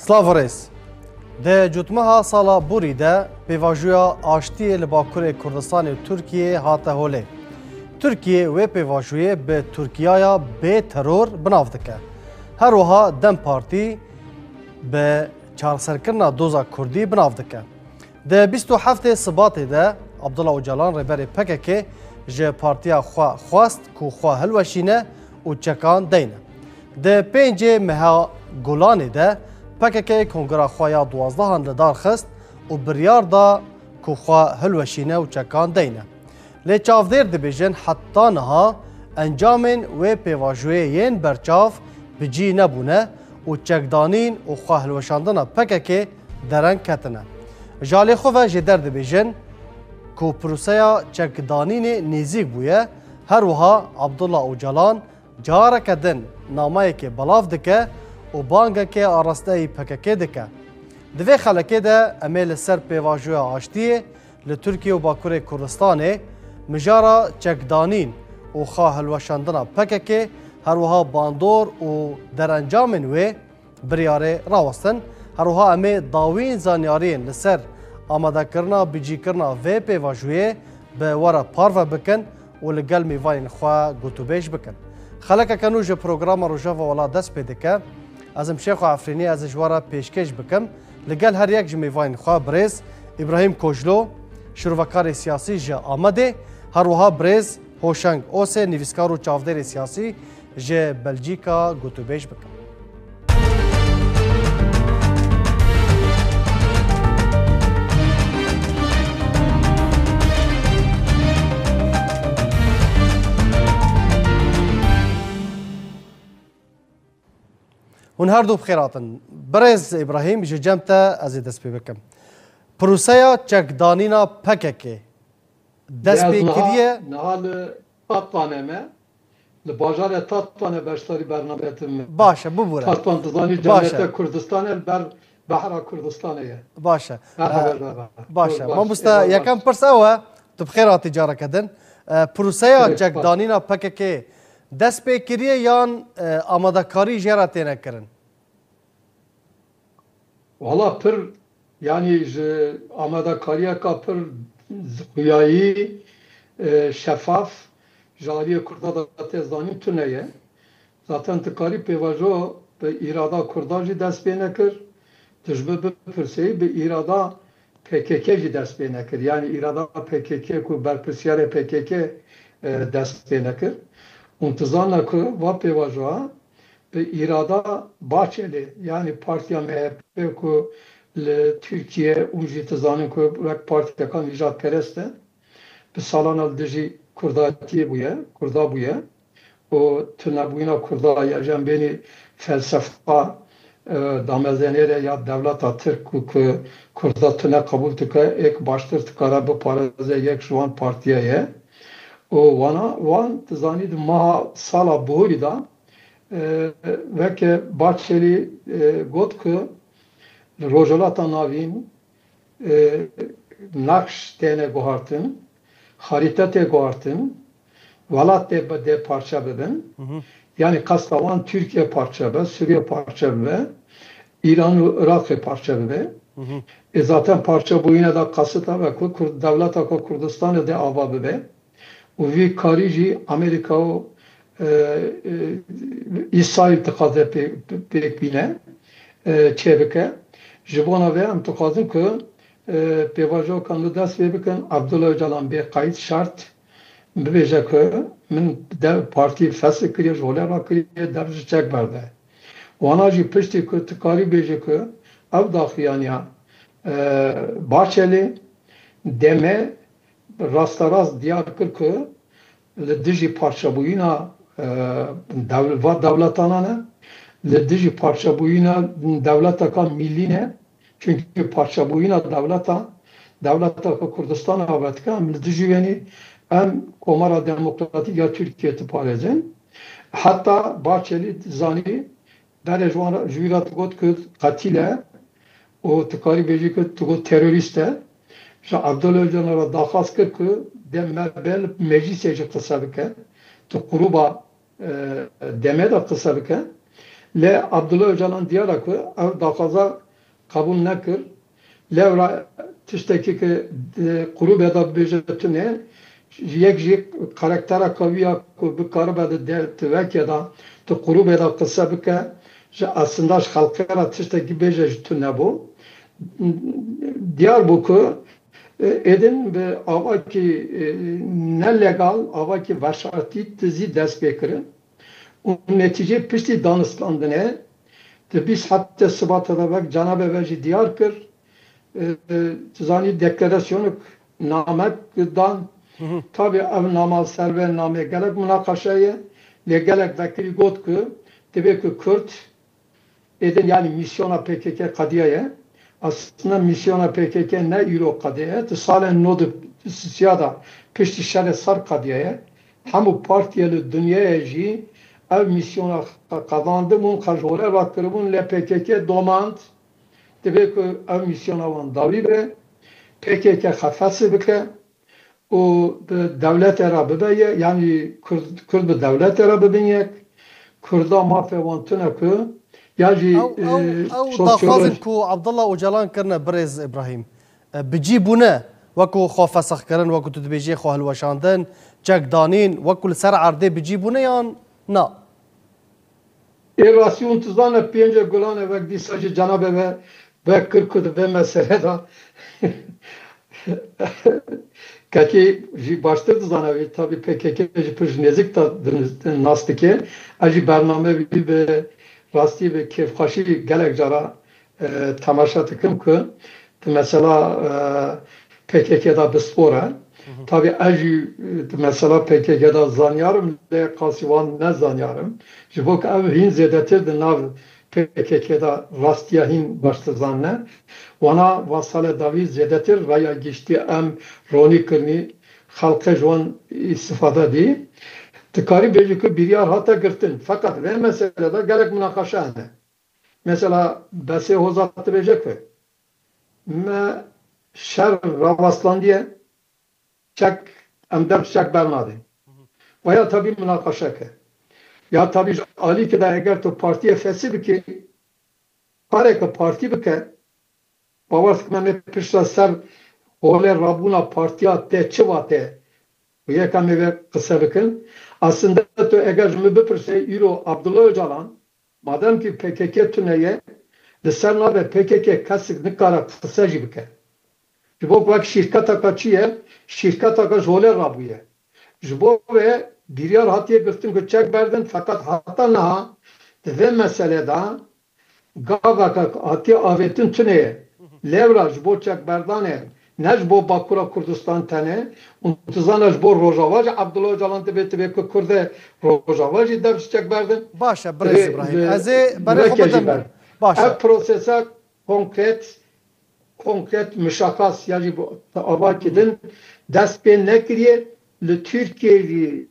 سلاوریس ده جوتمها سالا بوری ده پیواجویا آشتی لباکور کردستان و ترکیه هاته هوله. ترکیه و پیواجویه به ترکیه به ترور بناف دکه. هر وها دم پارتی به چارسرکرنا دوزا کردی بناف دکه. ده 27 سبات ده عبدالله اوجالان رهبر PKK جه پارتیا خواست کو خوا هلوشینه و چکان دینه. ده 5 مها گولان ده PKK کنگره خوایا 12 لدار خست و بریار دا کو خوا هلوشینه و چکان دینه. لی چافدیر دبیجن حتی نها انجامن و پیواجویین برچاف بجی نبونه و چکدانین و خوا هلوشاندن PKK درن کتنه. جالی خواه جدر دبیجن کو پروسیا چکدانین نزیک بویه هر وها عبدالله اوجالان جاره کدن نامه که بلاف دکه و بانگه که آراسته PKK دکه. دوی خلکه ده امیل سر پیواجوی آشتیه لترکیه و باکور کردستانه مجارا چکدانین و خواه هلوشاندن PKK هر وها باندور و در انجامن و بریاره راوستن هر وها امی داوین زانیارین لسر آماده کرنا بجی کرنا و پیواجویه به وره پارو بکن و لگل میوان خواه گوتوبیش بکن. خلکه کنو جه پروگرام روژاو والا دست پیده که ازم شیخ عفرینی از جوارا پیشکش بکم لگل هر یک جمیوان خواه بریز ابراهیم کوجلو شروعکار سیاسی جه آمده هر وها بریز هوشنگ اوسه نویسکار و چافدر سیاسی جه بلژیکا گوتوبیش بکن. هون هر دو بخیراتن برز ابراهیم جه جمتا از دست پی بکم پروسیا چکدانینا PKK دست پی کریه نهال تاتوانمه لباجار تاتوانه بشتاری برنامهتم باشه ببوره تاتوان دزانی جمعیت کردستانه بر بحر کردستانه باشه باشه ما بسته یکم پرساوه تو بخیراتی جاره کدن پروسیا چکدانینا PKK دست پی کریه یان آماده کاری جرا تینه کرن والا پر yani amada kariye kapır ziyayı şeffaf jariye kurda da tezdanin tüneye zaten tıkari pevajo be irada kurdajı dest benekir tecrübe pırseyi be irada PKK dest benekir yani irada PKK ku berpisyare PKK dest benekir untizana ku va pevajoa be irada Bahçeli yani partiya MHP ku Türkiye uji tizanın ku rek partiya kan icat pereste bi salan al diji kurdatiye buye kurda buye o tünabuyna kurda ya beni felsefa damezenere ya devleta Türk ku kurda tüne kabul tıka ek baştır tıkara bu paraze yek şu an partiyeye o van tizani de maha sala boğuli da ve ke Bahçeli got ku Rojolata navin nakş tene gohartın, harita te gohartın, valat de parça beben. Yani Kastavan Türkiye parça be, Suriye parça be, İran Irak parça be. Zaten parça bu yine de kasıta ve devleta ko Kurdistan'ı de ava be. Uvi kariji Amerika o İsrail tıkaze pek bine çevike. Jibona ve em tukazım ki pevajo kanlı dest ve bikin Abdullah Öcalan bir kayıt şart bibêje ki min dev parti fesl kiriye jolê ra kiriye dev ji çek berde. Wana jî piştî ku tu karî bêje ku ev daxiyaniya Bahçeli deme rastarast diyar kir ku li dijî parçabûyîna devletana li dijî parçabûyîna devleta millî ne çünkü parçabûyîna devleta Kurdistan avetka li dijî wenî em Komara Demokratîk ya Türkiye tiparêzin hatta Bahçeli zanî berê ji wî re got ku qetîl e û tu karî bêjî ku tu got terorîst e ji Abdullah Öcalan re daxwaz kir ku dem me bel meclisê jî qise bike tu quruba deme de qise bike Le Abdullah Öcalan diyerek ki ev dakaza kabul nekir. Levra tişteki ki kuru beda bejetine yek jik karaktera kaviya ku bi karabeda devlet ya da tu kuru beda kısa bike aslında halkara tişteki bejetine bu. Diyarbakır edin ve avaki ne legal avaki vaşati tizi dest bekirin. O netice pişti danışlandığına biz hatta sıbatada bak Cenab-ı Veci diyar kır zani deklarasyonu namekdan tabi ev namaz serve name gelek münakaşaya le gelek vekili got ki tabi ki Kürt edin yani misyona PKK kadiyeye aslında misyona PKK ne ilo kadiyeye salen nodu siyada pişti şere sar kadiyeye hamu partiyeli dünyaya ji ev misyona kazandı mun kajore baktırımın le PKK domand tabi ki ev misyona van davi be PKK hafası bike o devlet era bibeye yani Kürt devlet era bibeyek Kürda mafya van tüneku yaji او داخوازن کو عبدالله اوجلان کرنه برز ابراهیم بجیبونه وکو خو فسخ کرن وکو تو دبیجی خو هلوشاندن جک دانین وکو سر عرضه بجیبونه یان نه Erasyon tuzdan piyence gulane ve disacı Cenab-ı ve kırkıdı ve mesele da Kaki baştırdı zanavi tabi PKK pıj nezik da nastike acı bername bir rasti ve kefkaşi gelek jara tamaşa tıkım ki mesela PKK'da bir spora tabi acı mesela PKK'da zanyarım le kasivan ne zanyarım jibok ev hin zedetir de nav PKK'da rastiya hin baştır zanne wana vasale davi zedetir veya geçti em roni kırni halka jwan istifade di tıkari bejikü bir yer hatta girtin fakat ve meselede gerek münakaşa ne mesela bese hozattı becek ve me şer ravaslan diye çek emder çek bernadi veya tabi münakaşa ke ya tabi Ali ki de eğer to partiye fesi biki pare ki parti bike bavarsk me pişta ser ole rabuna partiya te çivate ve kame ve kısa bikin aslında to eğer mi bipirse ilo Abdullah Öcalan madem ki PKK tüneye de serna ve PKK kasık nikara kısa jibike jibok vak şirkata kaçıye şirkata kaç ole rabuye jibok ve bir yer hatiye gırtın göçek verdin fakat hatta naha ve meselede gavaka hatiye avetin tüneye levra jibok çek berdane nejbo Bakura Kurdistan tane untuzan jibok Rojavac Abdullah Öcalan tebe Kurde Rojavac devş çek verdin başa Brez İbrahim azı bana xubedem başa ev prosesa konkret müşakas yani bu avakidin dest pê nekiriye li Türkiye'yi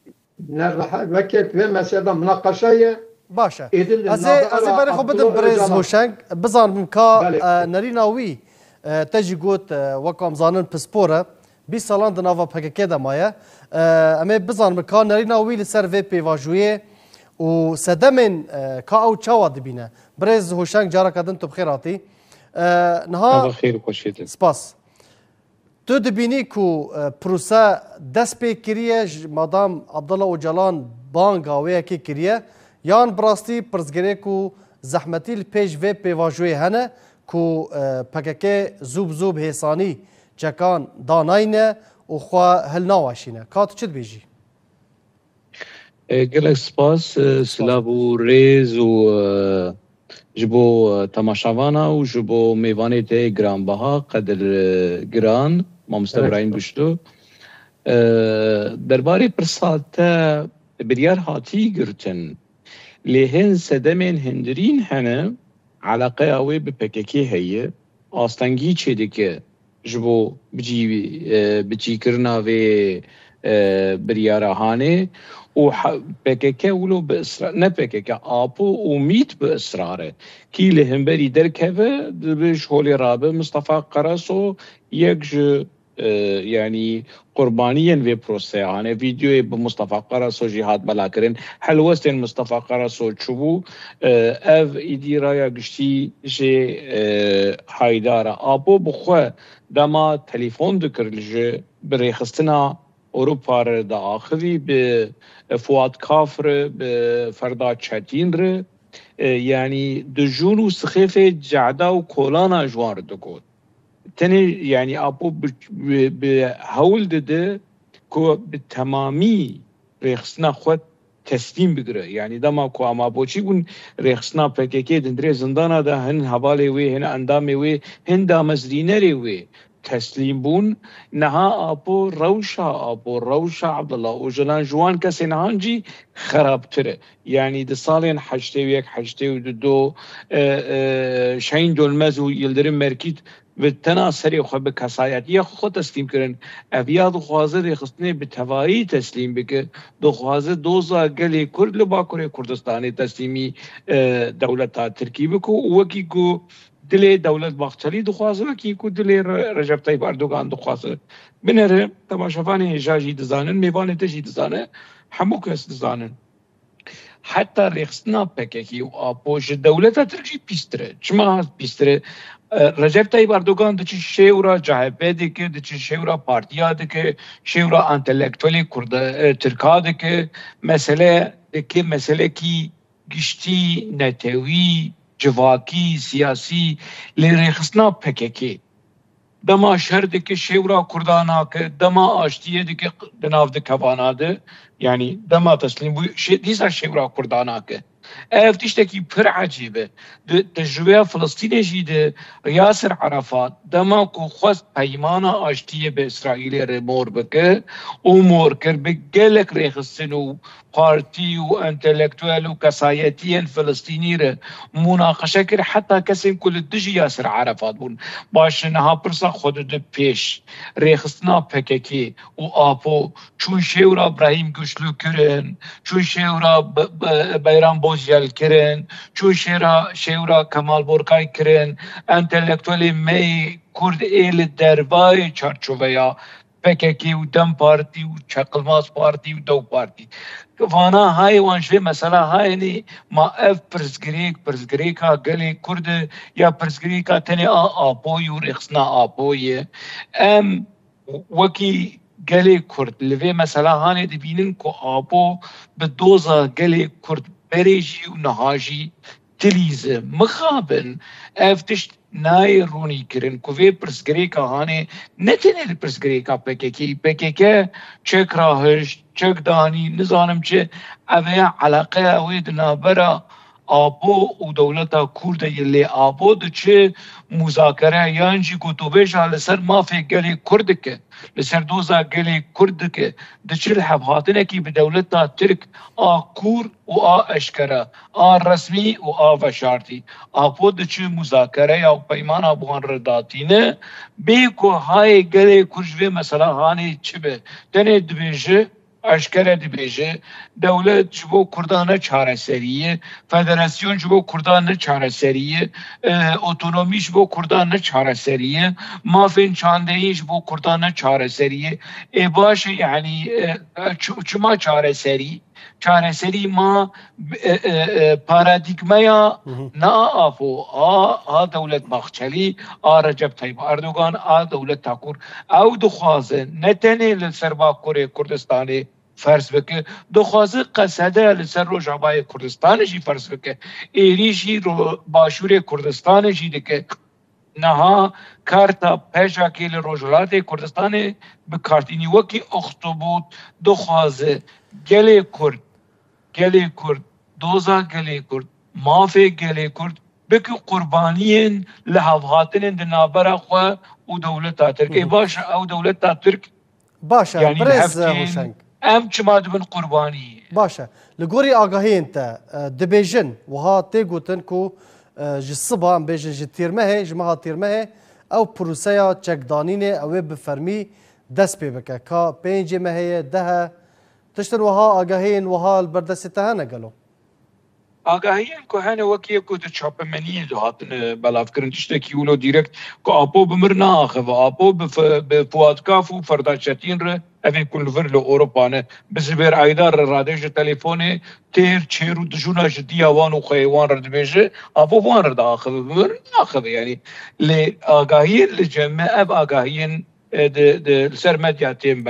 veket ve mesela münakaşaya başa azı bana xubedem Brez hoşang bizanım ka nerina wî تجی گوت وکام زانن پسپوره 20 سالان د ناوا PKK د مایه اما بزانم کا نرینا ویل سر و پیواژوی او سدمن کا او چاوا دبینه برز هوشنگ جارا کدن تو بخیراتی نها بخیر خوشید سپاس تو دبینی کو پروسه دست پی کریه مادام عبدالله اوجلان بانگاوی کی کریه یان براستی پرزگری کو زحمتی پیش و پیواژوی هنه کو PKK زوب هیسانی چکان داناینه و خوا هل نواشینه کات چد بیجی گلک سپاس سلابو ریز و جبو تماشاوانا و جبو میوانی ته گران بها قدر گران ما مستبرین بشتو درباره پرسات بریار هاتی گرتن لیهن سدمین هندرین هنه علاقه اوی به PKK هیه آستانگی چیده که جبو بچی کرنا و بریارهانه و PKK ولو به اصرار نه PKK آپو امید به اصراره کی لهم بری درکه دبش هولی رابه مصطفى قراسو یک يعني قربانيا في بروسيانه فيديو بمصطفى قرصو جهات بلاكرين حلوستين مصطفى قرصو تشوفو اف ايدي رايا قشتي جي هايدارا ابو بخوا دما تليفون ذكر لجي بريخستنا اوروبا دا اخذي بفواد كافر بفردا تشاتين يعني دجون وسخيفه جعدا وكولانا جوار دكوت تاني يعني ابو بهول دده كو بالتمامي ريخسنا خود تسليم بگره يعني دما كو اما بوچي بون ريخسنا پکيكي دندري زندانا ده هن حوالي وي هن اندامي وي هن دامزرينري وي تسليم بون نها ابو روشا عبد الله وجلان جوان كسي نهانجي خراب تره يعني دي صالين حجتي ويك حجتي ودو شاين دولمز ويلدرم مركيت بالتنا سري خو بكسايات يا خو تسليم كرن ابياد خوازر خصني بتواري تسليم بك دو خوازر دوزا قلي كرد لباكوري كردستاني تسليمي دولتا تركيبكو وكيكو دلي دولت باخچلي دو خوازر كيكو دلي رجب طيب اردوغان دو خوازر بنره تماشافاني جاجي دزانن ميوان تجي دزانه حموكس دزانن حتى ريخسنا بككي وابوش دولتا ترجي بيستره جما بيستره رجب طيب اردوغان دچ شورا جهبه دکه دچ شورا پارتیا دکه شورا انتلیکتولی کرد ترکا دکه مسئله کی گشتی نتوی جواکی سیاسی لرخصنا پککی دما شهر دکه شورا کردانا که دما آشتیه دکه دناف دکوانا ده يعني دما تسليم ديسا شورا كردانا که اف تشتكي بر عجيبه تجربه فلسطين جيده ياسر عرفات دما كو خواست پیمانا آشتیه به اسرائیل رمور بکه و مورکر بگلک ریخستن و پارتی و انتلکتوال و کسایتی فلسطینی ره مناقشه کر حتی کسی کل دجی یاسر عرفات بون باش نها پرسا خود ده پیش ریخستنا پککی و آپو چون شورا ابراهیم گشلو کرن چون شورا بیران بوزیل کرن چون شورا کمال بورکای کرن انتلکتوالی می کرد ایل دربای چارچوبیا پککی و دم پارتی و چقلماز پارتی و دو پارتی وانا های وانشوی مثلا های نی ما اف پرزگریک ها گلی کرد یا پرزگریک ها تنی آپوی و رخصنا آپوی ام وکی گلی کرد لوی مثلا هانی دبینن که آپو به دوزا گلی کرد بریجی و نهاجی تلیزه مخابن افتشت نای رونی کرن کوی پرسگریکا هانه نتنه پرسگریکا پککی چک راهش چک دانی نزانم چه اوه علاقه اوه دنابرا آبو و دولتا کرد یلی آبو دو چه مذاکره یانجی کتوبش لسر مافی گلی کرد که لسر دوزا گلی کرد که دو چه الحبهاتنه کی به دولتا ترک کور و اشکره رسمی و وشارتی آبو دو چه مذاکره یا پیمان آبوان رداتینه بیکو های گلی کرجوه مثلا هانی چه به تنه دبیجه اشکره دبیجه دولت جبو کردانه چاره سریه فدراسیون جبو کردانه چاره سریه اوتونومی جبو کردانه چاره سریه مافین چاندهی جبو کردانه چاره سریه باشه یعنی چما چاره سری ما پارادیگمیا نا آفو دولت باخچلی رجب طیب اردوغان دولت تاکور او دخوازه نتنه لسربا کوره کردستانه فرض بکه دخوازه قصده لسر روجابای کردستان جی فرض بکه ایریشی رو باشور کردستان جی دکه نها کارتا پیشا که لروجلات کردستان بکارتینی وکی اختبود دخوازه گلی کرد دوزا گلی کرد مافی گلی کرد بکی قربانیین لحظاتین دنابرا خواه و دولتا ترک باشه او دولتا ترک باشه يعني برز هوشنگ ام چما دبن قربانی باشه لگوری آگاهی انت دبیجن وها تیگوتن کو جسبا ام بیجن جتیرمه جماها تیرمه او پروسیا چکدانینه او بفرمی دست پی بکه که پینجی مهیه ده تشتن وها آگاهین وها البردسته نگلو آگاهیان که هنه وکیه که در چاپمنیه دو هاتن بلاف کرن تشتکی ولو دیرکت که آپو بمر ناخه و آپو بفوادکاف و فرداشتین ره اوی کل ور لأوروپانه بزبیر عیدار رادش تلیفونه تیر چیرو دجونا جدی وان و خیوان رد بیجه آپو وان رد آخه بمر ناخه یعنی لی آگاهی لجمع اب آگاهیان د سر مدیاتیم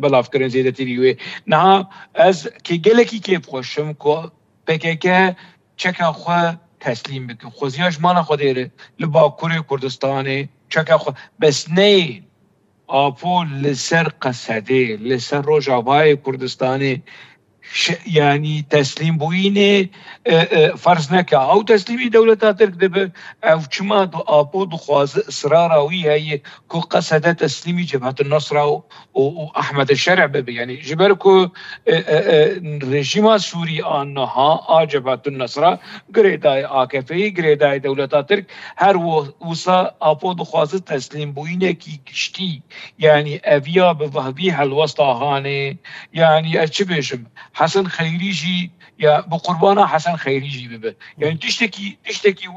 بلاف کرن زیده تیریوه نه از که گلکی که خوشم که PKK چکا خواه تسلیم بکن خوزیاش مانا خود ایره لباکوری کردستانی چکا خواه بس نه آپو لسر قصده لسر روجاوای کردستانی یعنی تسلیم بوینه فرض نکه او تسلیمی دولتا ترک دبه او چما دو آپو دو خواه اصرار اوی هایی که قصده تسلیمی جبهت النصر و احمد الشرع ببه یعنی جبر که رژیم سوری آنها جبهت النصر گریدای آکفه گریدای دولتا ترک هر وصا آپو دو خواه تسلیم بوینه کی گشتی یعنی اویا به وحبی حلوست آهانه یعنی اچه بشم حسن خیری جی یا بقربانا حسن خیری جی ببه یعنی تشتکی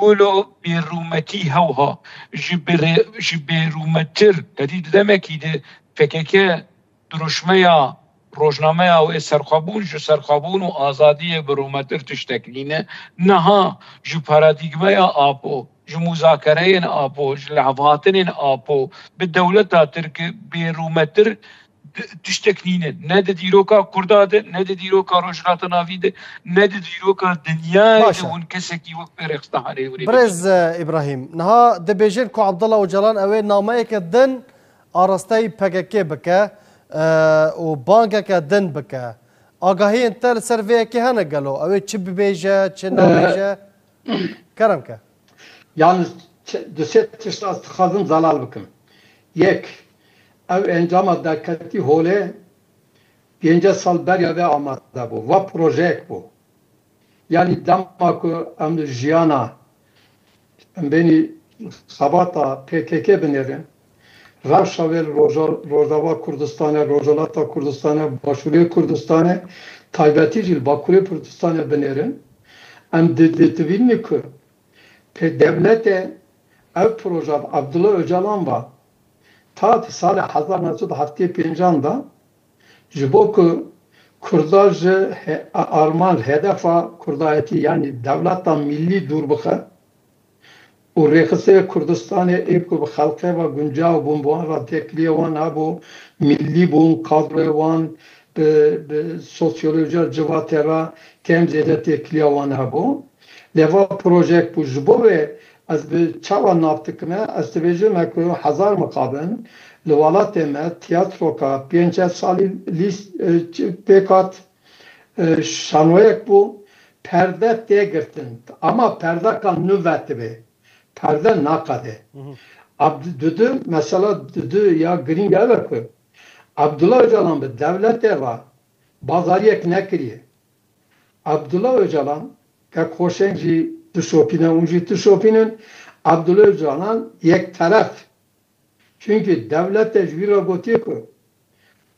ولو بیرومتی هوها جی بیرومتر تدید دمکی ده فکر درشمه یا روزنامه او سرخابون و آزادی برومتر تشتکلینه نها جو پارادیگمه یا آپو جو مذاکره آپو جو لحظاتن آپو به دولت ترک بیرومتر تشتكنينه نادي ديروكا كرداده نادي ديروكا روجرات نافيده نادي ديروكا دنيا ونكسكي وبرخستاني برز ابراهيم نها دبيجين كو عبد الله وجلان اوي ناميك دن ارستي PKK بك وبانكك دن بك اگاهي انت سيرفيكي هنا قالوا اوي تشب بيجا تشنا كرمك يعني دست تشتاست خازن زلال بكم يك او انجام دکتی هوله 5 سال بریا و آمده بو و پروژه بو یعنی دما که ام جیانا بینی خباتا PKK بنیرن روشاول روزاوا کردستان روزالاتا کردستان باشوری کردستان تایبتی جیل باکوری کردستان بنیرن ام دیتوینی که pe devlete ev proje Abdullah Öcalan var ta sal 1975'da jiboku Kurdaj arman hedefa Kurdayeti yani devletten milli durbuğa و ریخسته کردستان ایک و خلقه و گنجا و بومبوان را تکلیه وان هبو ملی بون کادر وان به سوسیولوژی جواته را کم زیده تکلیه وان هبو لوا پروژیک بو جبوه از به چاوا نافتکمه از تبیجه مکو 1000 مقابن لوالات ما تیاترو کا 5 سالی لیست پیکات شانویک بو پرده تگرتن ama perde kan nüvveti be perde nakade. Dedi mesela dedi ya green gelir ki Abdullah Öcalan be devlete var bazariyek ne kiriye. Abdullah Öcalan ka koşenci tuşopine unji tuşopinin Abdullah Öcalan yek taraf. Çünkü devlete jvira gotiye ki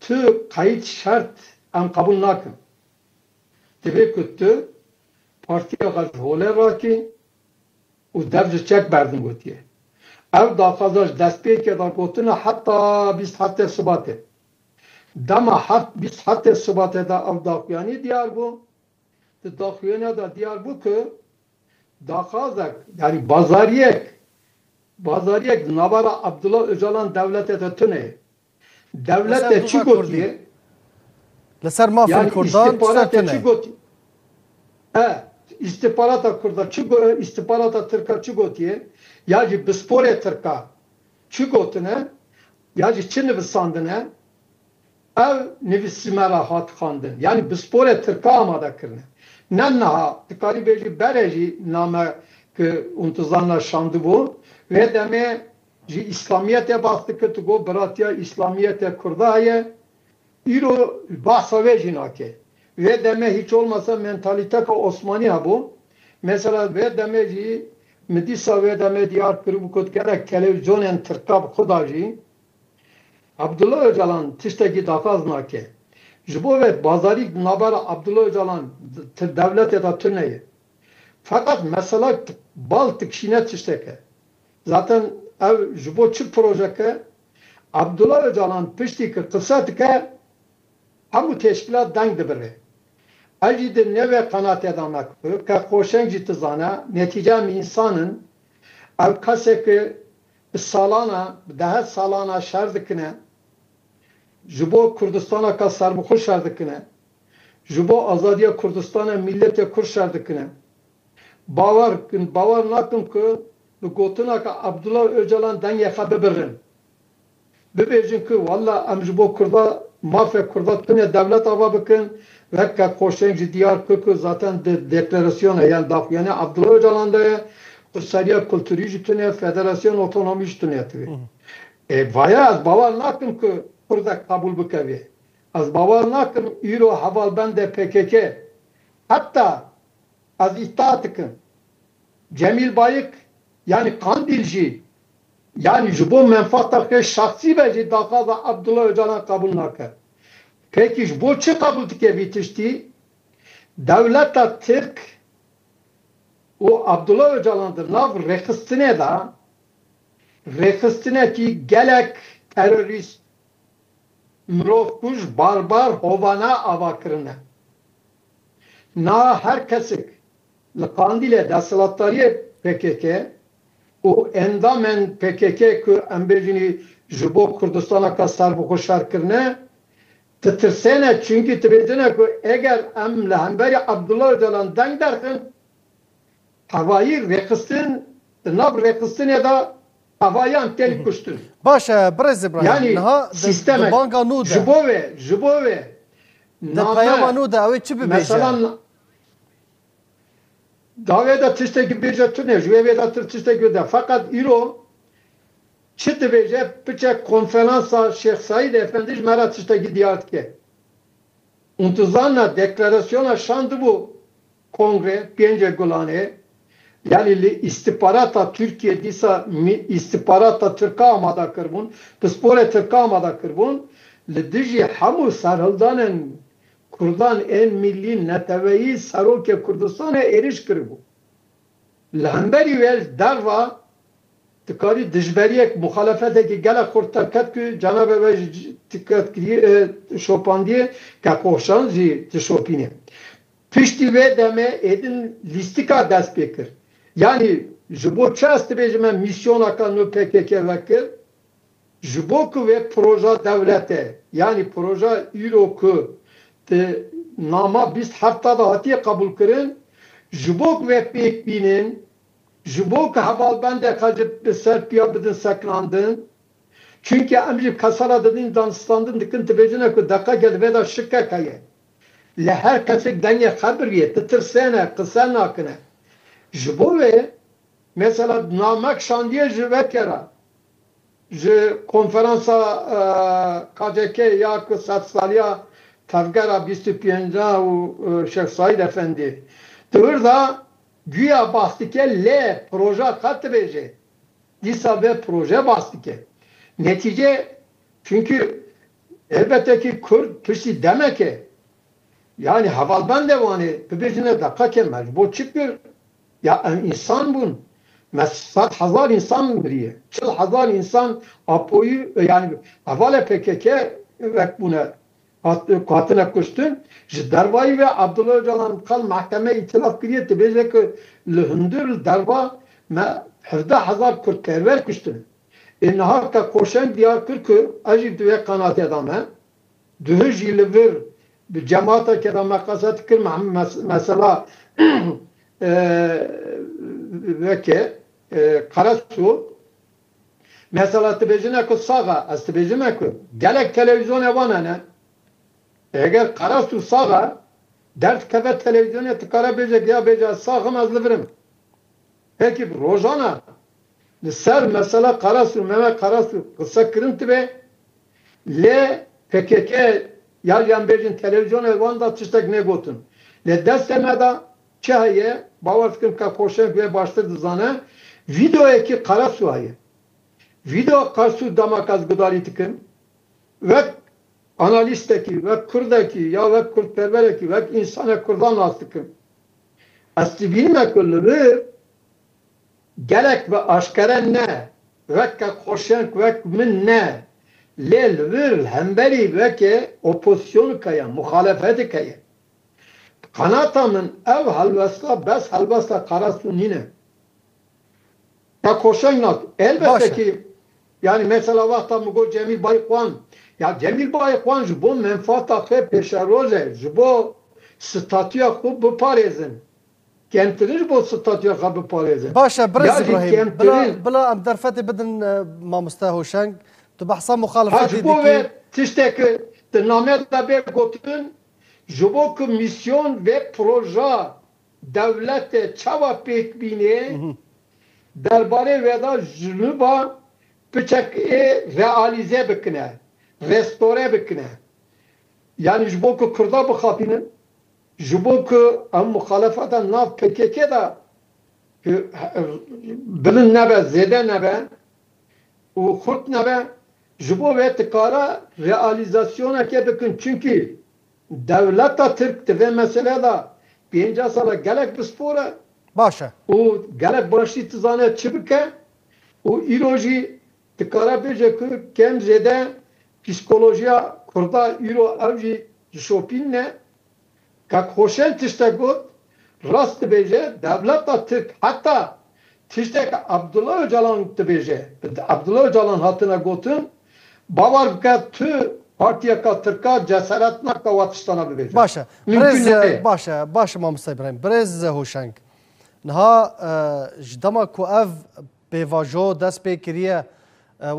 tü kayıt şart an kabul nakın. Demek ki tü partiye karşı hole var ki و درج چک بردن گوتیه او داخازاش دست پی که دا گوتنه حتی 27 سباته دما 27 سباته دا او داخویانی دیار بو داخویانی دا دیار بو که داخازک yani bazariyek nabara Abdullah Öcalan devlete de tüne devlete çi gotiye لسر ما في الكردان تستنى İstihbarata kurda istihbarata Türk'a çıgotiye yaji bispore Türk'a çıgotune yaji çin nivsandine ev nivisimera hat khandın yani bispore Türk'a amada kırne nenna tkari beji bereji name ki untuzanla şandı bu ve deme ji İslamiyete bastı ki tugo bratya İslamiyete kurdaye iro bahsave jinake ve deme hiç olmasa mentalite ka Osmani ha bu. Mesela ve deme ji Medisa ve deme diyar kırıp kod gerek televizyonen Türkab khudaji Abdullah Öcalan tişteki dakaz nake. Jibo ve bazarik nabara Abdullah Öcalan devlet da tüneye. Fakat mesela Baltık şine tişteke. Zaten ev jibo çi projeke Abdullah Öcalan pişti ki kısa tike hamu teşkilat deng dibire. Acı de neve kanat edamek ki koşenci tizana neticem insanın ev kaseki salana daha salana şerdikine jibo Kurdistan'a ka serbuxu şerdikine jibo azadiya Kurdistan'a millete kur şerdikine bavar nakim ki bi gotina ka Abdullah Öcalan denge xwe bibirin. Bibêjin ki valla em ji bo Kurda mafê Kurda tune devlet ava bikin veke koşên ji Diyarbakır zaten deklarasyona yani dafyane Abdullah Öcalan de Kursariya Kültürî ji tune Federasyon Otonomî ji tune tivi. Vaya ez bavar nakim ki Kurda kabul bikevi. Ez bavar nakim îro hevalbende PKK hatta az iddia dikim Cemil Bayık yani Kandilci yani jibo menfaataki şahsi ve dakaza Abdullah Öcalan kabul nake. Peki jibo çi kabul dike bitişti? Devleta Türk o Abdullah Öcalan'dır nav rekistine da rekistine ki gelek terörist mrovkuş barbar hovana avakırına na her kesik Kandil'e desalatları PKK o endamen PKK ki embejini jibo Kurdistan'a ka serbuxu şarkırne titirsene çünkü tibedine ki eğer em lehemberi Abdullah Öcalan deng derkin havayı rekistin nav rekistin ya da havayı anteli kuştun. Başa Brez İbrahim. Yani sistemek jibo ve peyama nuda evi çi bibêje? Mesela daveda tişteki birce tune, jüveveda tişteki de. Fakat İro çi dibêje piçe konferansa Şeyh Said Efendi mera tişteki diyartke. Untuzanla deklarasyona şandı bu kongre, Piyence Gulane yani istihbarata Türkiye disa istihbarata Türk'a amada kırbun, pıspore Türk'a amada kırbun, li dijî hemû sarhildanên Kurdan en milli neteveyi Saroke Kurdistan'a eriş kırbu. Lehemberi ve derva tıkari dijberiyek muhalefeteki gele kurtarkat ki Cenab-ı ve tıkat şopandiye ka koşan zi şopine. Pişti ve deme edin listika dest bekir. Yani jibo çast bejme misyon akanı PKK vekir. Jibo ve proje devlete yani proje İroku nama biz haftada hatiye kabul kırın jibok ve pekbinin jibok havalbende kacıp serpiya bidin saklandın çünkü emri kasara dedin danstandın dikin tebecine ku dakika gel veda şıkka kaye le her kesik denye habriye titirsene kısa nakine jibo ve mesela namak şandiye jivekera konferansa KCK ya ku satsaliya Tavgara 25 u Şeyh Said Efendi. Tırda güya bastike le proje katbeje. Disa ve proje bastike. Netice çünkü elbette ki Kürt pişti demek ki yani havalban devani pibircine dakika kemel. Bu çıkıyor. Ya insan bun. Mesat hazar insan biriye. 40,000 insan apoyu yani havale PKK ve buna katına kuştun. Dervayı ve Abdullah Öcalan kal mahkeme itilaf kiriyetti. Bece ki lehundur derva 17,000 Kürt terver kuştun. İnneha ka koşan Diyarbakır ki acib düve kanat edame. Dühü jilivir bir cemaata kedame kasat kır mesela veke Karasu mesela tebecine ki sağa az tebecine ki gelek televizyon evana ne eğer Karasu sağa dert kebet televizyona tıkara becek ya beca sağım azlıvırım. Peki Rojana ser mesela Karasu Mehmet Karasu kısa kırıntı be le PKK yan becin televizyon evanda tıştak ne gotun. Le destemede çahiye bavarskın ka koşen ve başladı zana video eki Karasu ayı. Video Karasu damakaz gıdari tıkın ve analisteki ve Kurdaki ya ve Kürtpervereki ve insana Kurdan astıkım. Aslı bilmek olur gerek ve aşkaren ne ve ke hoşenk ve min ne lel vir hemberi ve ke opozisyonu kaya muhalefeti kaya kanatamın ev halvasla bes halvasla karasun yine ke hoşenk elbette ki yani mesela vakta mı go Cemil Bayıkvan ya Cemil Bayıkvan bu menfaata fe peşeroze bu statüya ku bu parezin kemtirir bu statüya ku bu parezin başa Brez İbrahim bla am derfeti bedin mamusta hoşang tu bahsa muhalefeti bu ve tişteki nameda be gotun jibo ku misyon ve proje devlete çava pekbine derbare veda jnuba piçek realize bikine restore bikine yani jibo ku Kurda bixapinin jibo ku am muhalefetan nav PKK'da bilin nebe zede nebe u Kurt nebe jibo ve tikara realizasyona ke bikin çünkü devleta Türk ve meseleda 5 sala gelek bispora başa o gelek başlı tizane çibike o iroji tikara beje ku kem zede psikolojiya Kurda iro avji şopinne kak hoşen tişte got rast beje devleta Türk hatta tişte Abdullah Öcalan beje Abdullah Öcalan hatına gotun bavar ka tü partiya ka Türk'a cesaretna ka Vatistana beje başa Brez başa mamusta İbrahim Brez hoşang نها جدما کو اف پیواجو دست پیکریه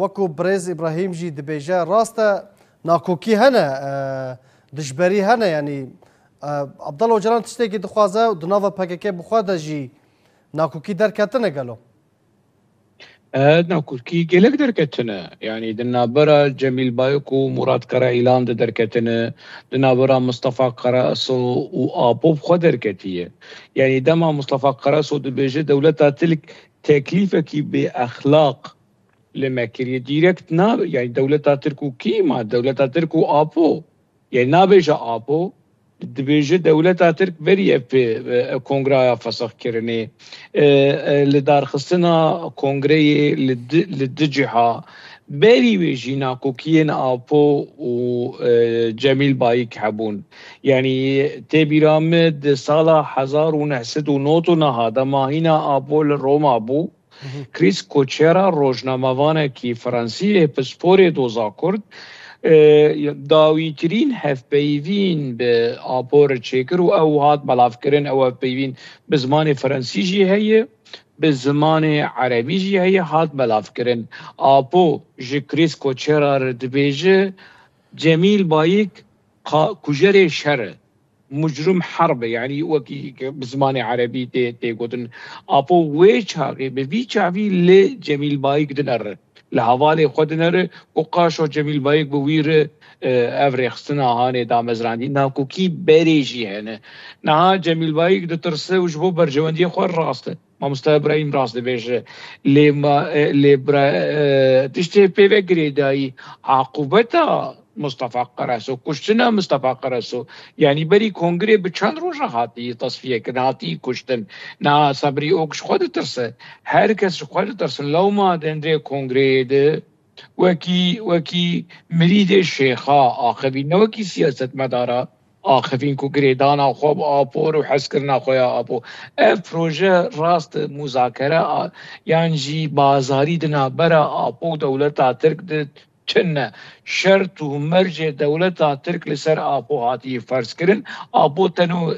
وکو برز ابراهیم جی دبیجه راسته ناکوکی هنه دشبری هنه یعنی عبدالله اوجلان تشتی که دخوازه و دناوا پککه بخواده جی ناکوکی درکتنه گلو ناکوکی گلک درکتنه یعنی دنابرا جمیل بایک و مراد کرا اعلان درکتنه دنابرا مصطفى قراسو و آبوب خود درکتیه یعنی دما مصطفى قراسو دبیجه دولتا تلک تکلیفه کی به اخلاق لمکریه دیرکت نا یعنی دولتا ترکو کی ما دولتا ترکو آبو یعنی نابیجه آبو دبیجه دولتا ترک بریه به کنگره فسخ کرنه لدار خستنا کنگره لدجها بری ویجی ناکوکین آپو و جمیل بایک حبون یعنی تبیرامد سالا 1909 نهاده ماهینا آپو لروما بو کریس کوچرا روزنامه‌وانه کی فرانسیه پسپور دوزا کرد داویترین هفپیوین به آپور چکر و او هات بلاف کرن او هفپیوین به زمان فرانسی جی هیه به زمان عربی جی هیه هات بلاف کرن آپو جکریس کوچرا دبیجه جمیل بایک کجر شر مجرم حرب يعني وكي بزمان عربي تي قدن أبو ويشاقي بفيشاقي لجميل بايك دنر لحوالي خودنر وقاشو جميل بايك بوير افريخستنا هاني دا مزراندي ناكو كي بريجي هنا نها جميل بايك دترسه وجبو برجواندي خوار راسته ما مستوى ابراهيم راست بيش لي تشتي بيفكري داي عقوبتها مصطفى قراسو کشتن مصطفى قراسو یعنی بری کنگره به چند روز هاتی تصفیه کناتی کشتن نا صبری اوکش خود ترسه هر کس خود ترسه لو ما دنده کنگره ده وکی مرید شیخا آخوی نوکی سیاست مدارا آخوین کو گریدانا خوب آپور و حس کرنا خویا آپو اف پروژه راست مذاکره یعنی جی بازاری دنا برا آپو دولتا ترک ده چنه شرط و مرج دولتا ترک لسر آبو هاتی فرض کرن آبو تنو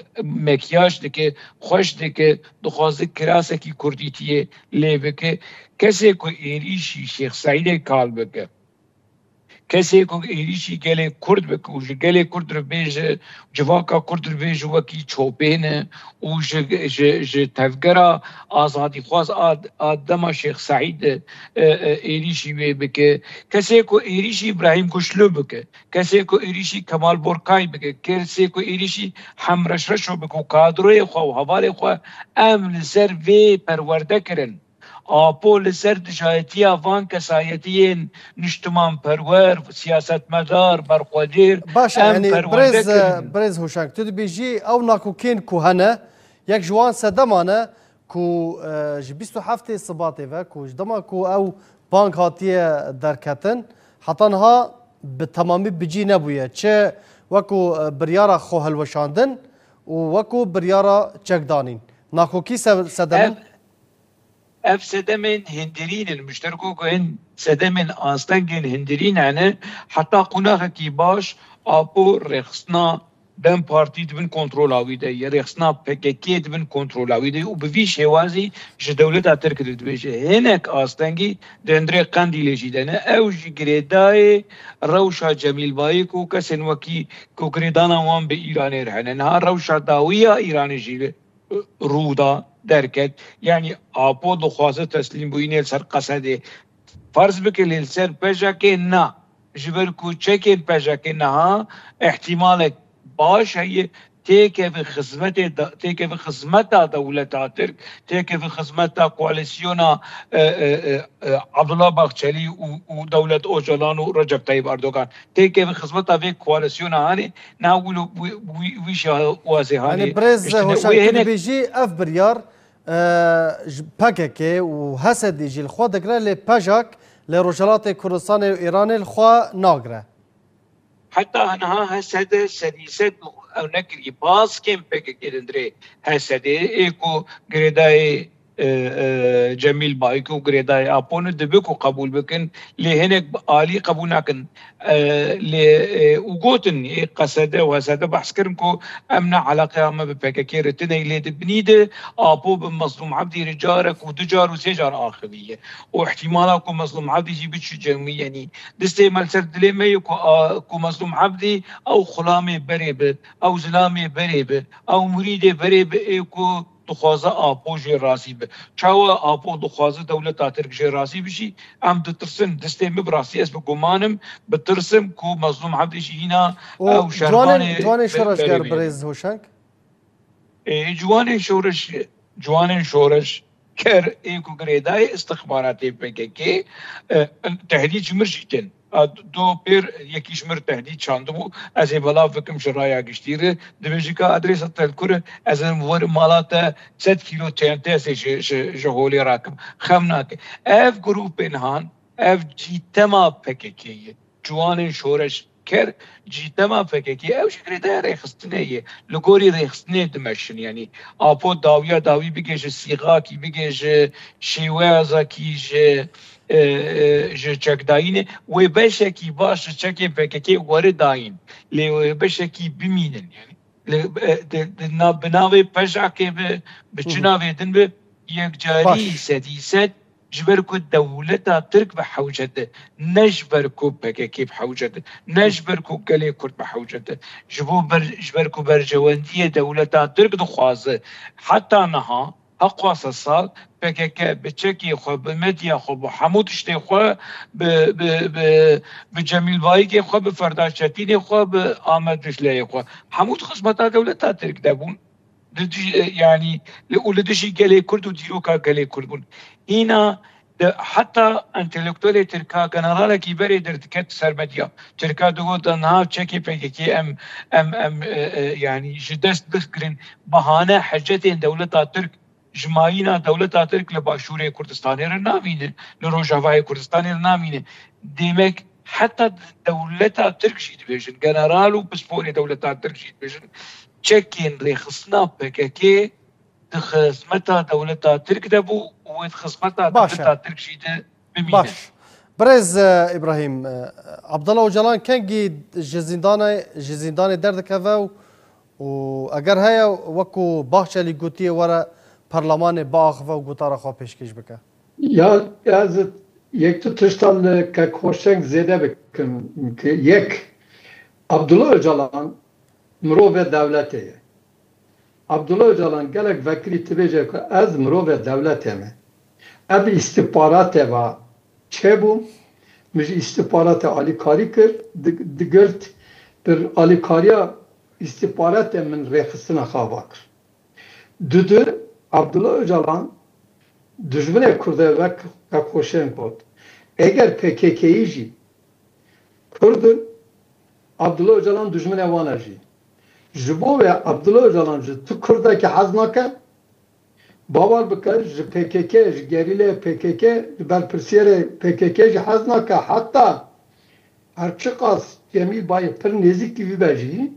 مکیاج دکه خوش دکه دخوازه کراسه کی کردیتیه لی بکه کسی کو ایریشی شیخ سعید کال بکه کسی کو ایریشی گله کرد بکه و گله کرد رو بیج جواکا کرد رو بیج وکی چوبینه و تفگرا آزادی خواست آدم شیخ سعید ایریشی بکه کسی کو ایریشی ابراهیم کشلو بکه کسی کو ایریشی کمال برکای بکه کسی کو ایریشی همرشرشو بکه کادروی خواه و حوالی خواه امن سر وی پرورده کرن آپو لسر دجایتی آوان کسایتین نشتمان پرور سیاست مدار برخوادیر باشه یعنی برز هوشنگ تو دبیجی او ناکوکین کوهنه یک جوان سدمانه کو 27 صباته و کو جدما کو او بانک هاتیه درکتن حتی انها به تمامی بجی نبویه چه وکو بریارا خو هلوشاندن و وکو بریارا چکدانین ناکوکی سدمن اف سدمن هندرین المشتركو كون سدمن آستنگین هندرین يعني حتى قناخ کی باش آپو رخصنا دم پارتی دبن کنترل آویده یا رخصنا پککی دبن کنترل آویده و بوی شوازی ج دولت ترک دبیشه هنک آستنگی دندره قندی لجیدنه او جی گریدای روشا جمیل بایی کو کسن وکی کو گریدانا وان به ایران رهنه نه روشا داویا ایران جیل رودا درکت یعنی آپو دخواسته تسلیم بوینه سر قصده فرض بکه لسر پجا که نه جبر کو چکن پجا که نه احتمال باش هي تيكي في خدمتها دولة ترك تيكي في خدمتها كواليسيونا عبد الله باغچلي ودولة اوجلان ورجب طيب اردوغان تيكي في خدمتها في كواليسيونا هاني ناولو ويش وازهاني يعني برز هوشنگ بيجي اف بريار باكيكي وهسد يجي الخوا دقرا لباجاك لرجالات كردستان وايران الخوا ناقره حتى أنا هسه سديسة أو نكري باس كم بك كدندري هسه إيكو غريداي جميل بايكو غريداي أبون دبكو قبول بكن لهنك عالي قبول نكن لوجوتن قصده وهسه بحث كرمكو أمنا علاقة ما ببككير تني ليد بنيده أبو بمظلوم عبدي رجارك ودجار وسجار آخرية واحتمالاكو مظلوم عبدي جيبت شو جميع يعني دستيمال سردلي ما يكو مظلوم عبدي أو خلامي بريبه أو زلامي بريبه أو مريد بريبه إيكو دخوازه آپو جی راسی به چاوا آپو دخوازه دولت ترک جی راسی بشی ام دترسم دستم براسی اسم گمانم بترسم کو مظلوم عبد جینا او جوان شورشگر برز هوشنگ جوان شورش کر ایکو گریدای استخباراتی پککی تهدید مرجیتن دو بير يكيش مر تهديد شاندو از بلا فكم شرايا گشتيره دبيجيكا ادريس تذكر از مور مالاتا 7 كيلو تنته سي جهولي راكم خمناك اف جروب انهان اف جي تما بككي جوان شورش كر جي تما بككي او شكل ده ريخستنيه لغوري ريخستنيه دمشن يعني ابو داوي بيجي سيغا كي بيجي شيوازا كي چکداینه و بشکی باش چکی پککی وارد داین لی بشکی بمینن یعنی بناوی پشکی به چناوی دن به یک جاری سدیست جبر کو دولت ترک به حوجته نجبر کو پککی به حوجته نجبر کو گلی کرد به حوجته جبر کو برجواندی دولت ترک دخوازه حتی نها اقواس الصال بكك بتشكي خو بمديا خو بحمود اشتي خو بجميل بايكي خو بفرداشتيني خو بآمد رشلي خو حمود خصمتا دولتا ترك دابون يعني لدشي قالي كرد وديروكا قالي كردون هنا حتى انتلكتولي تركا جنرال كبيري درتكت سرمديا تركا دو دنها تشكي بكي ام يعني جدست دخرين بهانه حجتين دولتا ترك جماعینا دولت ترک لباشور کردستانی را نامینه لروجاوای کردستانی را نامینه دیمک حتی دولت ترک شید بیشن جنرال و بسپور دولت ترک شید بیشن چکین ریخصنا پککی خدمت دولت ترک دبو و خدمت دولت ترک شید بمینه باش برز ابراهیم عبدالله اوجلان کنگی جزیندان دردکه و اگر هیا وکو باخچلی گوتی وره پارلمان باغ و گوتارا خواه پیشکش بکه یا از یک تو تشتان که خوشنگ زیده بکن که یک عبدالله اوجلان مروف دولته عبدالله اوجلان گلک وکری تبیجه که از مروف دولته می اب استپارات و چه بوم مش استپارات آلیکاری کرد دگرد بر آلیکاریا استپارات من ریخستنا خواه کرد دو عبدالله اوجلان Düşmene Kurd'a ve koşen kod. Eğer PKK'yi jî Kurd'un Abdullah Öcalan düşmene vana jî. Ji bo ve Abdullah Öcalan ji tu Kurd'daki haznaka bavar bikar ji PKK ji gerile PKK ji berpirsiyere PKK ji haznaka hatta herçiqas Cemil Bayık pir nezik gibi bejî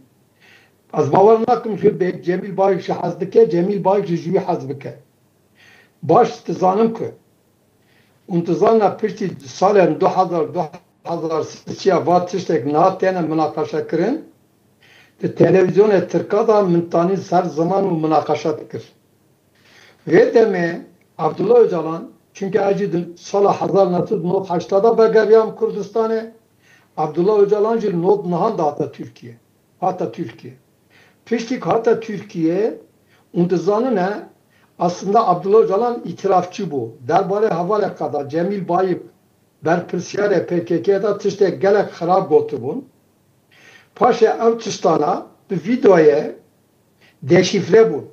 az bavar nakim ji Cemil Bayık ji hez dike Cemil Bayık ji jî hez bike. Baş tizanim ku untizana piştî salên 2003 va tiştek natene münakaşa kirin di televizyona Tirka da min tanî ser zaman û münakaşa dikir. Vê demê Abdullah Öcalan çünkü acı sala 1980'da begeriyam Kurdistan'e Abdullah Öcalan jî not nihan da Türkiye. Hatta Türkiye. Piştik hatta Türkiye untizanine aslında Abdullah Öcalan itirafçı bu. Derbare havale kadar Cemil Bayık berpirsiyare PKK'da tişte gelek xarab gotu bun. Paşa ev tiştana bir videoya deşifre bun.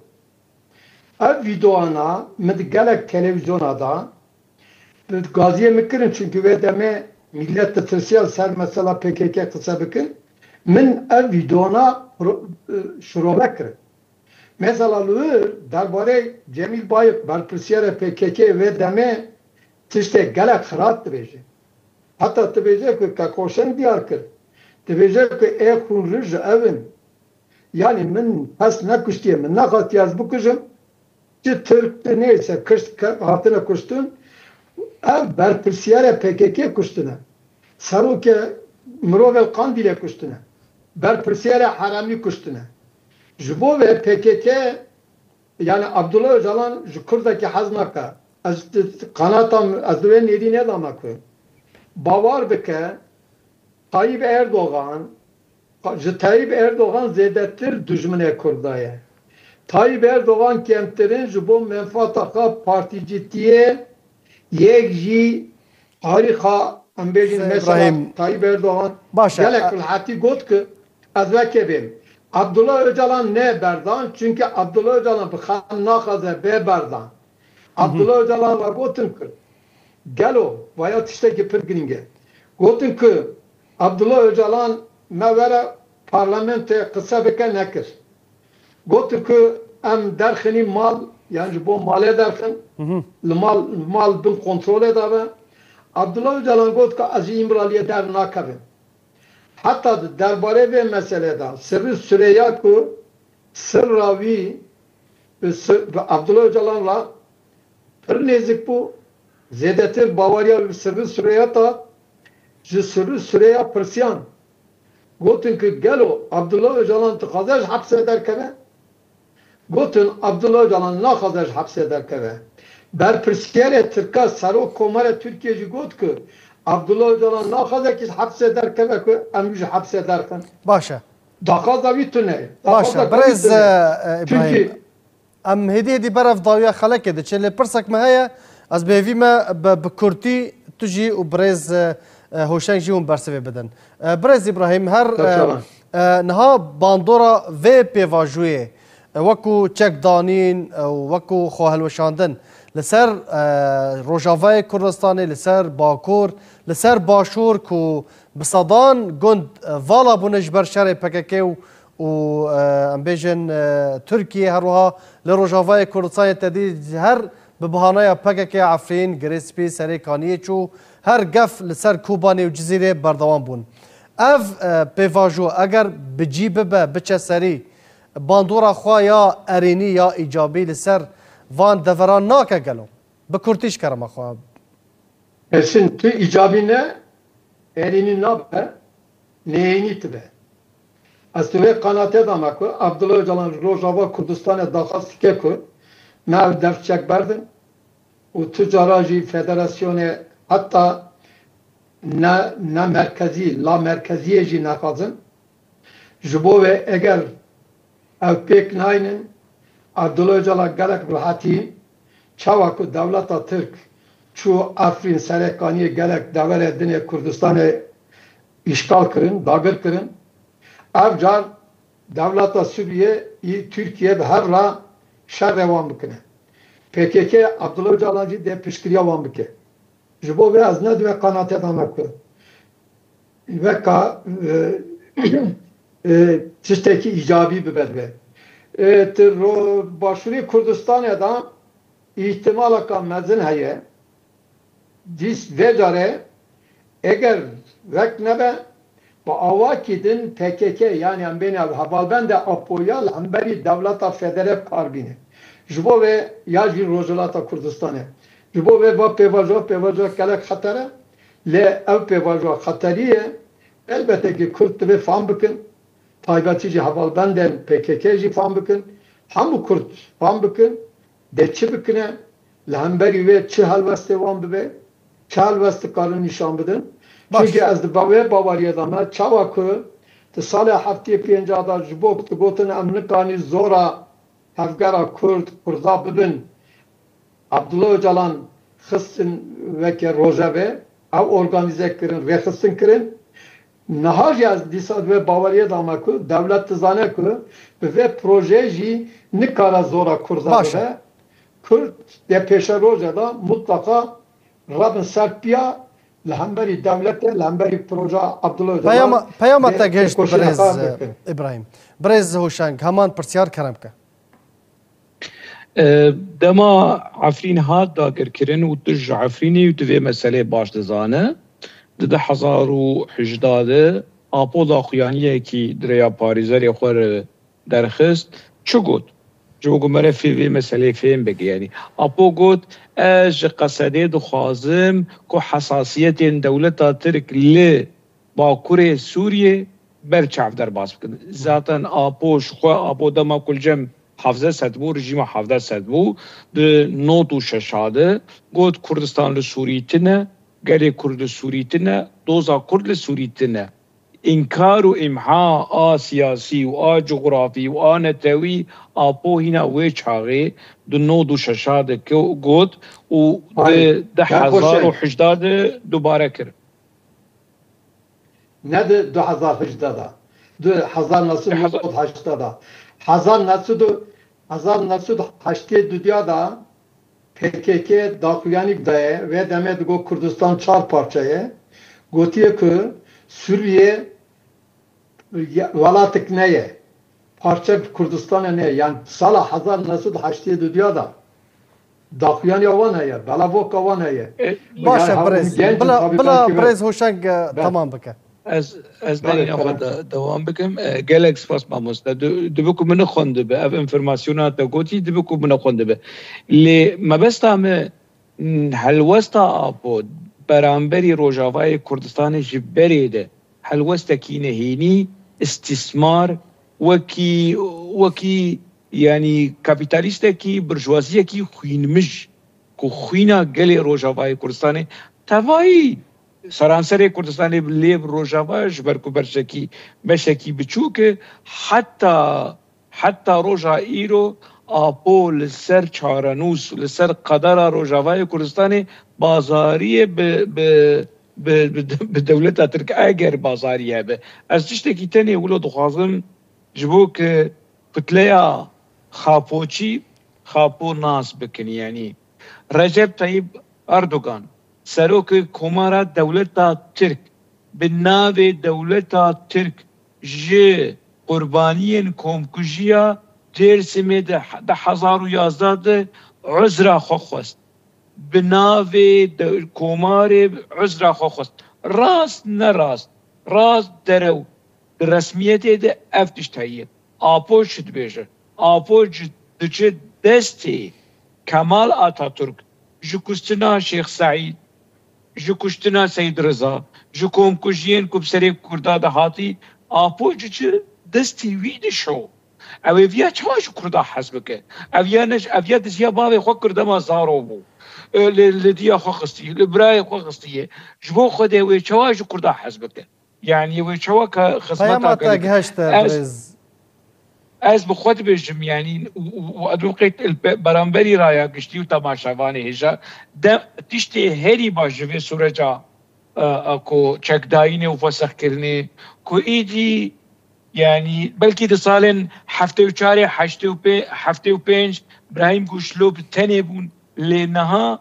Ev videoana mid gelek televizyona da gaziye mikirin çünkü ve deme millet de tırsiyal ser mesela PKK kısa bikin min ev videona şurobe kirin. Mesela lüğür derbare Cemil Bayık berpirsiyare PKK ve deme tişte gelek xarab dibêje. Hatta dibêje ku kakoşen diyar kir. Dibêje ku ê xûn rij evin. Yani min hes nekuştiye min nexastiyaz bikujim ki Türk neyse hatine kuştun ev berpirsiyare PKK kuştune. Saruke Mirovel Kandil'e kuştune. Berpirsiyare Harami kuştune. Jibo ve PKK yani Abdullah Öcalan Kurdaki haznaka az kanatam az döven yedi ne damak bavar bike Tayyip Erdoğan zedettir düşmene Kurdaya. Tayyip Erdoğan kentlerin jibo menfaataka parti ciddiye yekji harika ambejin mesela Tayyip Erdoğan gelek hati got ki az vekebim Abdullah Öcalan ne berdan çünkü Abdullah Öcalan bıkan nakaze be berdan Abdullah Öcalan ve gotun ki gelo vaya tişteki pirgininge gotun ki Abdullah Öcalan mevere parlamentoya kısa beke nekir gotun ki em derxini mal yani bu male derxin mal bin kontrol edabe Abdullah Öcalan got ki az İmraliye der nakabin hatta derbare ve meselede sırrı Süreyya ku sırravi Abdullah Öcalan'la bir nezik bu zedetir Bavarya sırrı Süreyya da sırrı Süreyya Persyan gotun ki gelo Abdullah Öcalan tıkazaj hapseder keve gotun Abdullah Öcalan nakazaj hapseder keve ber Persiyere Türk'a sarı komare Türkiye'ci got ki Abdullah Öcalan nakazaj hapseder keve ki emüj hapsederken başa dakaza vitune başa brez İbrahim ام هدی دی برف داویا خلک ده چه لپرسک مهیا از بهوی ما به کورتی تجی و برز هوشنگ جیون برسوی بدن برز ابراهیم هر نها باندورا و پیواجوی وکو چک دانین وکو خواهل وشاندن لسر روجاوای کردستانی لسر باکور لسر باشور کو بصدان گند والا بونج بر شر پککیو و ام بیژن ترکیه هروها لروجاوای کردستان تدید هر به بهانه پکک عفرین گریسپی سری کانیه چو هر گف لسر کوبانی و جزیره بردوام بون اف پیواجو اگر بجیب به بچه سری باندورا خواه یا ارینی یا ایجابی لسر وان دوران ناکه گلو بکرتیش کرم خواه esin tu icabine erini nabe neyini tibe Aslında kanate damak Abdullah Öcalan Rojava Kurdistan'a daxastike ku nav defçek berdin u tüccaracı federasyonu hatta ne merkezi la merkeziyeci nakazın jibo ve eğer ev pek naynin Abdullah Öcalan gelek rahati çavaku devleta Türk çu Afrin Serekaniye gelek dever edine Kurdistan'a işgal kırın, dagır kırın Avcar devleta Suriye Türkiye her la şer revan bikine. PKK Abdullah Öcalan'cı de pişkiriya van bike. Jibo ve az ne ve kanat adamak ve tişteki icabi bir bedve. Başvuru Kurdistan'a da ihtimal ka mezin heye. Dis vedare eğer vek nebe bu avakidin PKK yani beni havalben de apoyal amberi devleta federe karbine. Jibo ve yaji Rojolata Kurdistan'a. Jibo ve va pevajo kalak hatara le ev pevajo hatariye elbette ki Kürt ve fan bıkın taybatici havalbenden PKK'ci fan bıkın hamu Kürt fan bıkın deçi bıkına lamberi ve çi halveste van bıbe çi halveste karın nişan bıdın çünkü az da bavariyadama çavakı te sale haftaya piyancada jibok te gotun amnikani zora hevgara Kurda bıdın Abdullah Öcalan xısın veke rojave ev organize kirin ve xısın kirin nahar yaz disad ve bavariyadama ku devlet tizane ku ve projeji nikara zora Kurda ve Kürt de peşe rojada mutlaka Rabin Serpiya lehemberi devlette lehemberi proje Abdullah Öcalan Peyamata geçti Brez İbrahim. Brez hoşang hemen persiyar karamka. دما عفرین هات داگر کرن و تج عفرینی و توی مسئله باش دزانه ده 1018 آپولا خویانیه کی دریا پاریزری خور درخست چو گود جو گمره فی مسئله فهم بگی یعنی آپو گود اج قصده دخوازم که حساسیت دولتا ترک لی باکور سوریه برچاف در باز بکن ذاتا آپوش خواه آپو دما کل جم حافظه سدبو رژیم حافظه سدبو ده نوت و ششاده گود کردستان لسوریتنه گره کرد سوریتنه دوزا کرد لسوریتنه انکار و امحا سیاسی و جغرافی و نتوی آپو هینا وی چاقه ده نوت و ششاده گود و ده 1018 دوباره کرد نه ده 2018 ده 1980 1982'da PKK Dakuyanik daye ve demet go Kurdistan çar parçaya gotiye ki Suriye valatık neye parça Kurdistan'a ne yani sala 1982'da Dakuyani avan heye Belavok avan heye Başa Brez bla Brez hoşang tamam baka از دنیا خود دوام بکم گلک سپاس ماموستا دبکو من خونده به اف انفرماسیونات گوتی دبکو من خونده به لی مبستا me هلوستا آپو برانبری روجاوای کردستان جبری ده هلوستا کی نهینی استثمار وکی yani کپیتالیست کی برجوازی کی خوینمج کو خوینا گلی روجاوای کردستان توایی سرانسر کردستان لیب روجاوا جبرکو برشکی بشکی بچوک حتی روجا ایرو آپو لسر چارنوس لسر قدر روجاوای کردستان بازاری به دولت ترک اگر بازاریه به از تشتکی تنی ولو دخوازم جبو که پتلیا خاپو ناس بکنی یعنی رجب طیب اردوغان سروک کمارا دولتا ترک به ناو دولتا ترک جه قربانین کومکوژیا ترسمه ده 1011 عذرا خوخوست به ناو کمار عذرا خوخوست راست نراست راست درو رسمیت ده افتشتاییه آپو شد بیشه آپو دچه دستی کمال آتاتورک جکستنا شیخ سعید جو کشتنا سید رضا جو کوم کجین کو بسری کردا ده هاتی آپو جو دستی وید شو اویا چواش کردا حسبک اویا دسیا باوی خو کردا ما زارو بو لدیا خو خستی لبرای خو خستی جو خو دی وی چواش کردا حسبک یعنی وی چوا که خدمت از بخوت بجم یعنی و ادوقیت برانبری رایا گشتی و تماشاوانه هجا تشتی هری باجوه سورجا کو چکداینه و فسخ کرنه کو ایدی يعني بلكي دي صالن حفتي وشاري حفتي وبينج ابراهيم قوشلو بتنبون لانها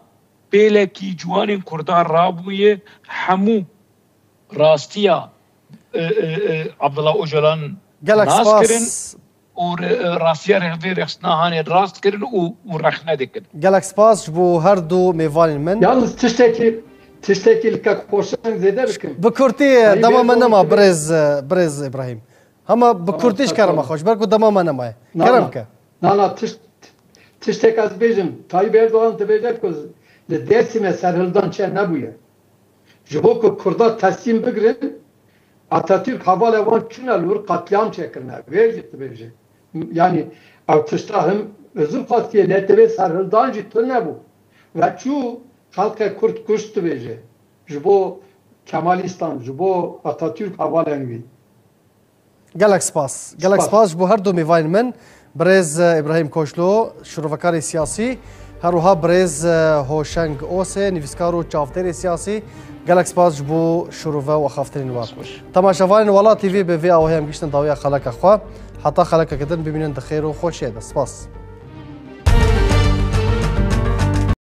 بيلكي جوان كردان رابويه حمو راستيا عبد الله اوجلان قالك ناسكرن سباس وراسيا رهبي رخصنا هاني راست كرن ورخنا دكن قالك سباس بو هردو ميفان من Yalnız tişteki lika koşan zede bikin. بكورتي دما نما برز ابراهيم هما بكورتيش كرم خوش بركو دما نما كرمك Nana tiştek az bejim. Tayyip Erdoğan da bejek koz. Le dersime sarıldan çe ne bu ya? Jiboko Kurda teslim bigrin. Atatürk havalevan çınalur katliam çekirne. Vecit bejek. Yani avtıştahım özür patiye netebe sarıldan ciddi ne bu? Ve şu halka Kürt kuştu bejek. Jibo Kemalistan, jibo Atatürk havalenvi. قالك سباس بو هردو ميفان من برز ابراهيم كوشلو شروفكاري سياسي هروها برز هوشنگ اوسه نویسکارو چافتری سیاسی قالك سباس بو شروفه وخافترين وار تماشاوان ولا تي في بي في او هم گشتن داویا خلق اخوا حتى خلق كدن ببینن خير و خوشيه سپاس